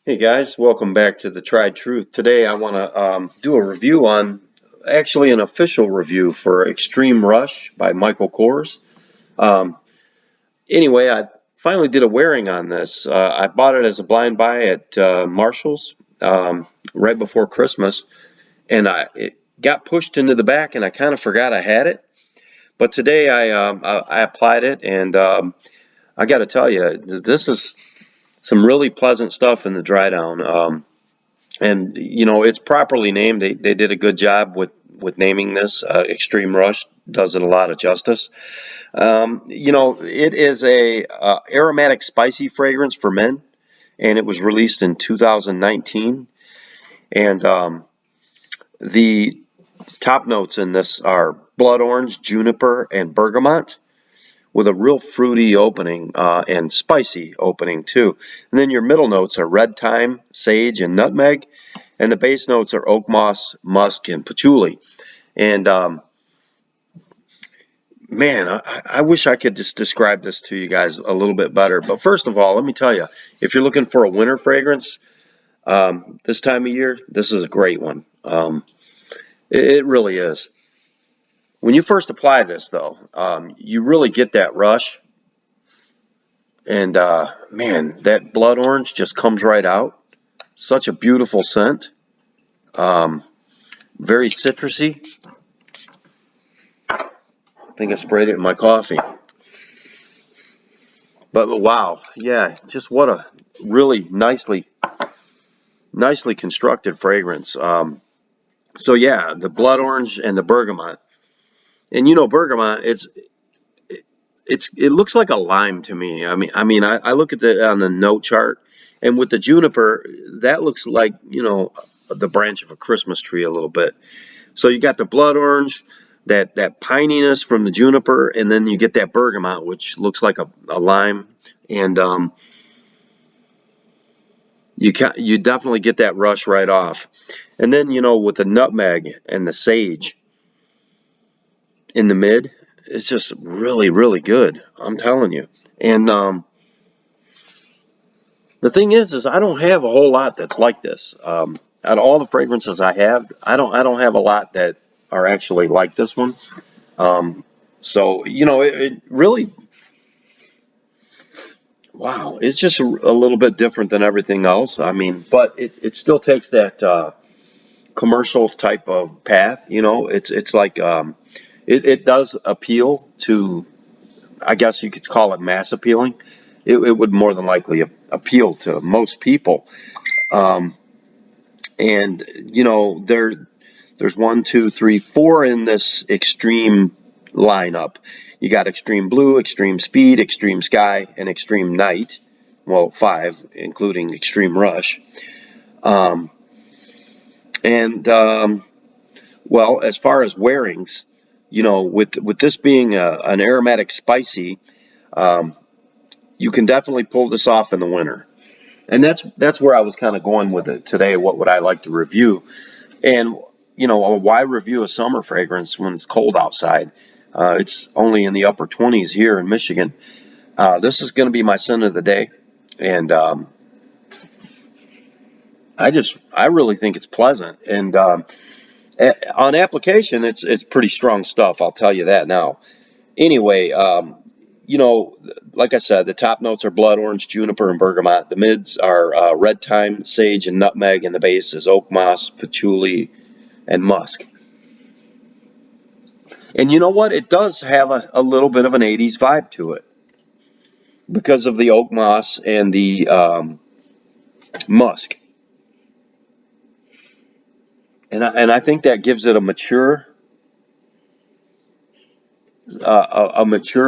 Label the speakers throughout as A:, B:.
A: Hey guys, welcome back to the Tried Truth. Today I want to do a review on, actually an official review for Extreme Rush by Michael Kors. Um, anyway, I finally did a wearing on this. I bought it as a blind buy at Marshall's right before Christmas, and it got pushed into the back, and I kind of forgot I had it. But today I applied it, and I got to tell you, this is some really pleasant stuff in the dry down. And it's properly named. They did a good job with naming this. Extreme Rush does it a lot of justice. It is a aromatic spicy fragrance for men, and it was released in 2019. And the top notes in this are blood orange, juniper, and bergamot, with a real fruity opening and spicy opening too. And then your middle notes are red thyme, sage, and nutmeg. And the base notes are oak moss, musk, and patchouli. And man, I wish I could just describe this to you guys a little bit better. But first of all, let me tell you, if you're looking for a winter fragrance this time of year, this is a great one. It really is. When you first apply this, though, you really get that rush. And man, that blood orange just comes right out. Such a beautiful scent. Very citrusy. I think I sprayed it in my coffee. But wow, yeah, just what a really nicely constructed fragrance. So yeah, the blood orange and the bergamot. And bergamot, it looks like a lime to me. I look at it on the note chart, and with the juniper, that looks like the branch of a Christmas tree a little bit. So you got the blood orange, that pininess from the juniper, and then you get that bergamot, which looks like a lime, and you definitely get that rush right off. And then with the nutmeg and the sage in the mid, it's just really really good. I'm telling you. And the thing is I don't have a whole lot that's like this. Out of all the fragrances I have, I don't have a lot that are actually like this one. So it really, wow, it's just a little bit different than everything else. But it still takes that commercial type of path. It's like it does appeal to, I guess you could call it mass appealing. It would more than likely appeal to most people. Um, and there's one, two, three, four in this extreme lineup. You got extreme blue, extreme speed, extreme sky, and extreme night. Well, five, including extreme rush. Um, and well, as far as wearings, with this being an aromatic spicy, um, you can definitely pull this off in the winter. And that's where I was kind of going with it today. What would I like to review? And why review a summer fragrance when it's cold outside? It's only in the upper 20s here in Michigan. This is going to be my scent of the day, and I really think it's pleasant. And on application, it's pretty strong stuff. I'll tell you that now. Anyway, you know, like I said, the top notes are blood orange, juniper, and bergamot. The mids are red thyme, sage, and nutmeg, and the base is oak moss, patchouli, and musk. And you know what? It does have a little bit of an 80s vibe to it because of the oak moss and the musk. And I think that gives it a mature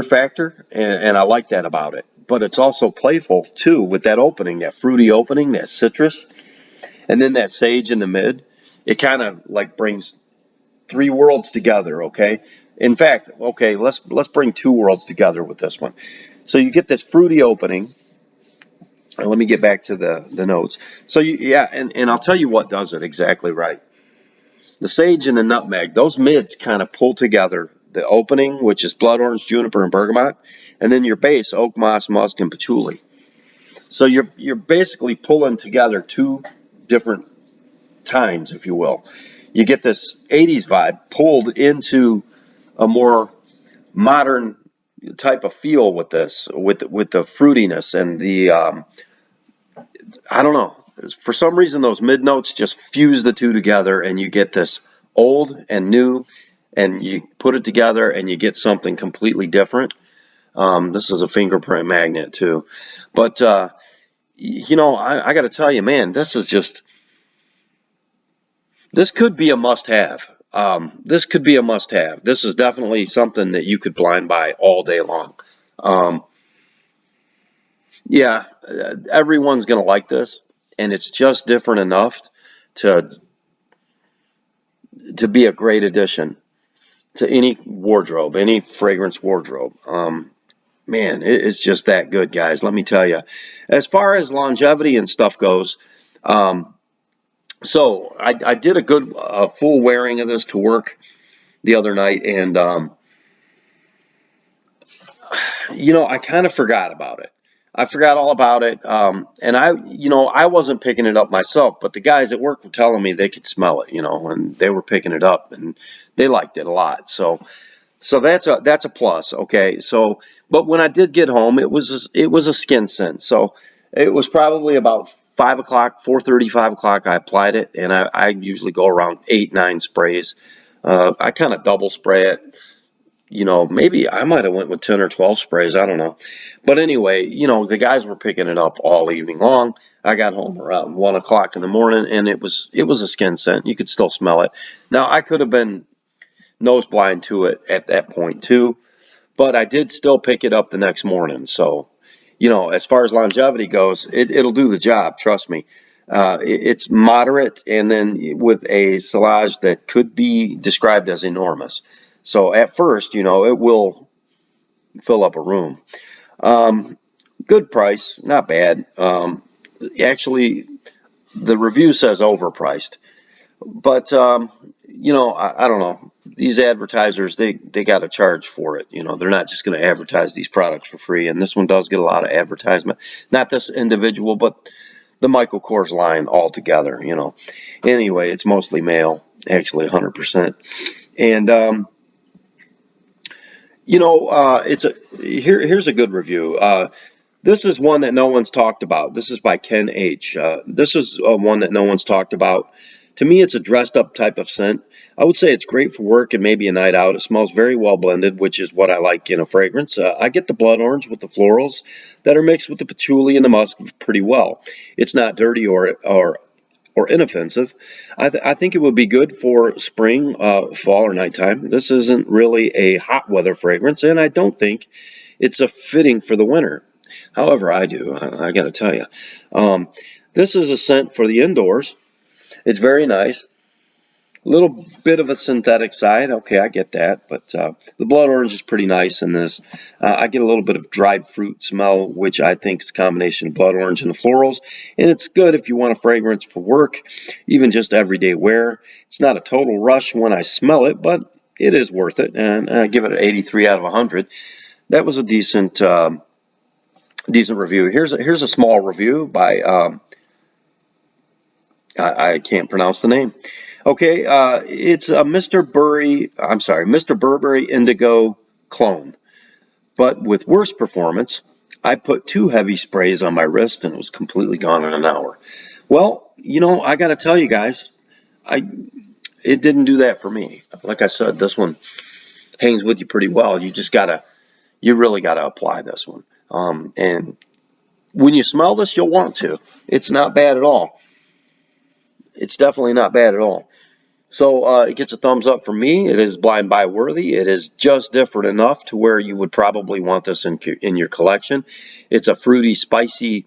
A: factor, and I like that about it. But it's also playful too with that opening, that fruity opening, that citrus, and then that sage in the mid. It kind of like brings three worlds together. Okay, in fact, okay, let's bring two worlds together with this one. So you get this fruity opening. And let me get back to the notes. So yeah, and I'll tell you what does it exactly right. The sage and the nutmeg, those mids kind of pull together the opening, which is blood orange, juniper, and bergamot, and then your base, oak moss, musk, and patchouli. So you're basically pulling together two different times, if you will. You get this 80s vibe pulled into a more modern type of feel with this, with the fruitiness and the I don't know. For some reason, those mid notes just fuse the two together, and you get this old and new, and you put it together, and you get something completely different. This is a fingerprint magnet too, but I got to tell you, man, this could be a must-have. This could be a must-have. This is definitely something that you could blind buy all day long. Um, yeah, everyone's gonna like this, and it's just different enough to to be a great addition to any wardrobe, any fragrance wardrobe. Man, it's just that good, guys. Let me tell you. As far as longevity and stuff goes, um, so I did a good full wearing of this to work the other night, and I kind of forgot about it. I forgot all about it, and I wasn't picking it up myself, but the guys at work were telling me they could smell it, and they were picking it up, and they liked it a lot. So that's a plus, okay. So, but when I did get home, it was a skin scent. So it was probably about 5 o'clock, 4:30, 5 o'clock. I applied it, and I usually go around 8, 9 sprays. I kind of double spray it. Maybe I might have went with 10 or 12 sprays. I don't know. But anyway, the guys were picking it up all evening long. I got home around 1 o'clock in the morning, and it was a skin scent. You could still smell it. Now I could have been nose blind to it at that point too, but I did still pick it up the next morning. So, as far as longevity goes, it'll do the job. Trust me. It's moderate, and then with a silage that could be described as enormous. So at first, it will fill up a room. Um, Good price, not bad. Actually, the review says overpriced. But I don't know. These advertisers, they got to charge for it. They're not just going to advertise these products for free. And this one does get a lot of advertisement. Not this individual, but the Michael Kors line altogether. Anyway, it's mostly male, actually 100%. And here's a good review. This is one that no one's talked about. This is by Ken H. This is one that no one's talked about. To me, it's a dressed up type of scent. I would say it's great for work and maybe a night out. It smells very well blended, which is what I like in a fragrance. I get the blood orange with the florals that are mixed with the patchouli and the musk pretty well. It's not dirty or inoffensive. I think it would be good for spring, fall, or nighttime. This isn't really a hot weather fragrance, and I don't think it's a fitting for the winter. However, I do. I got to tell you, this is a scent for the indoors. It's very nice. A little bit of a synthetic side. Okay, I get that. But the blood orange is pretty nice in this. I get a little bit of dried fruit smell, which I think is a combination of blood orange and the florals. And it's good if you want a fragrance for work, even just everyday wear. It's not a total rush when I smell it, but it is worth it. And I give it an 83 out of 100. That was a decent review. Here's a small review by I can't pronounce the name. Okay, it's a Mr. Burberry Indigo clone, but with worse performance. I put 2 heavy sprays on my wrist and it was completely gone in an hour. Well, I got to tell you guys, it didn't do that for me. Like I said, this one hangs with you pretty well. You really gotta apply this one. And when you smell this, you'll want to. It's not bad at all. It's definitely not bad at all. So it gets a thumbs up from me. It is blind buy worthy. It is just different enough to where you would probably want this in your collection. It's a fruity, spicy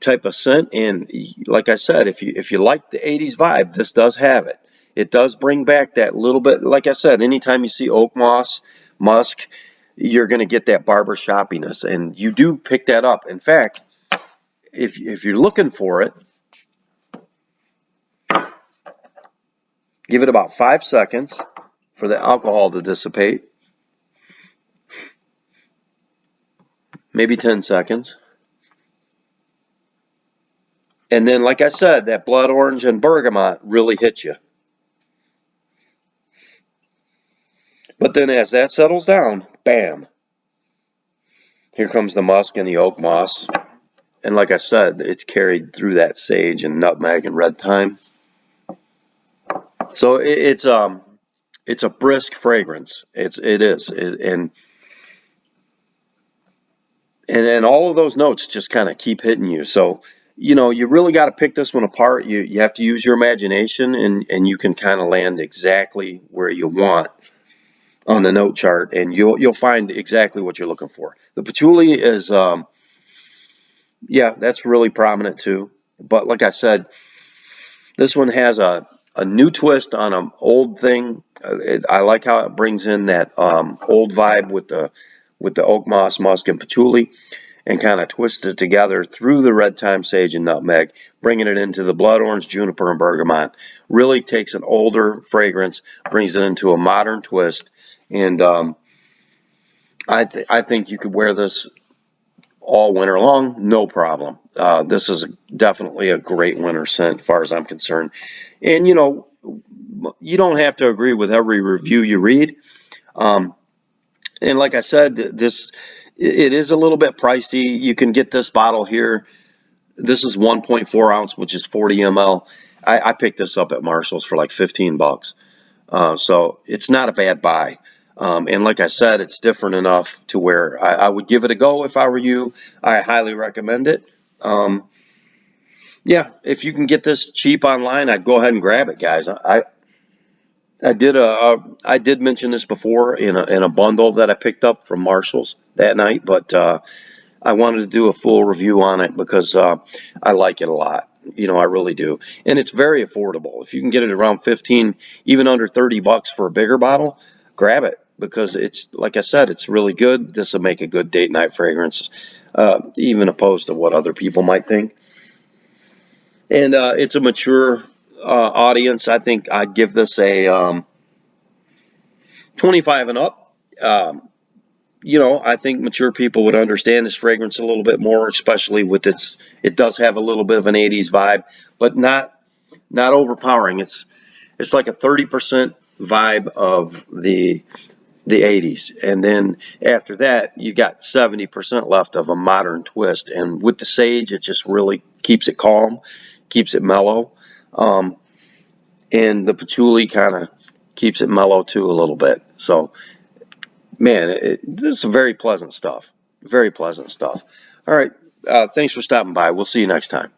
A: type of scent, and like I said, if you like the 80s vibe, this does have it. It does bring back that little bit. Like I said, anytime you see oak moss, musk, you're going to get that barber shoppiness, and you do pick that up. In fact, if you're looking for it, give it about 5 seconds for the alcohol to dissipate, maybe 10 seconds. And then, like I said, that blood orange and bergamot really hit you. But then as that settles down, bam, here comes the musk and the oak moss. And like I said, it's carried through that sage and nutmeg and red thyme. So it's a brisk fragrance. It is. And all of those notes just kind of keep hitting you. So, you really got to pick this one apart. You have to use your imagination, and you can kind of land exactly where you want on the note chart, and you'll find exactly what you're looking for. The patchouli is, yeah, that's really prominent too. But like I said, this one has a new twist on an old thing. I like how it brings in that old vibe with the oak moss, musk, and patchouli, and kind of twists it together through the red thyme, sage, and nutmeg, bringing it into the blood orange, juniper, and bergamot. Really takes an older fragrance, brings it into a modern twist, and I think you could wear this all winter long, no problem. This is definitely a great winter scent, as far as I'm concerned. And you don't have to agree with every review you read. Um, and like I said, it is a little bit pricey. You can get this bottle here. This is 1.4 ounce, which is 40 ml. I picked this up at Marshall's for like 15 bucks. So it's not a bad buy. And like I said, it's different enough to where I would give it a go if I were you. I highly recommend it. Yeah, if you can get this cheap online, I'd go ahead and grab it, guys. I did mention this before in a bundle that I picked up from Marshall's that night, but I wanted to do a full review on it because I like it a lot. I really do, and it's very affordable. If you can get it around 15, even under 30 bucks for a bigger bottle, grab it because it's like I said, it's really good. This will make a good date night fragrance, even opposed to what other people might think. And it's a mature audience. I think I'd give this a 25 and up. Um, I think mature people would understand this fragrance a little bit more, especially with it does have a little bit of an 80s vibe, but not overpowering. It's like a 30% vibe of the 80s. And then after that, you got 70% left of a modern twist. And with the sage, it just really keeps it calm, keeps it mellow. Um, and the patchouli kind of keeps it mellow too a little bit. So, man, this is very pleasant stuff. Very pleasant stuff. All right. Thanks for stopping by. We'll see you next time.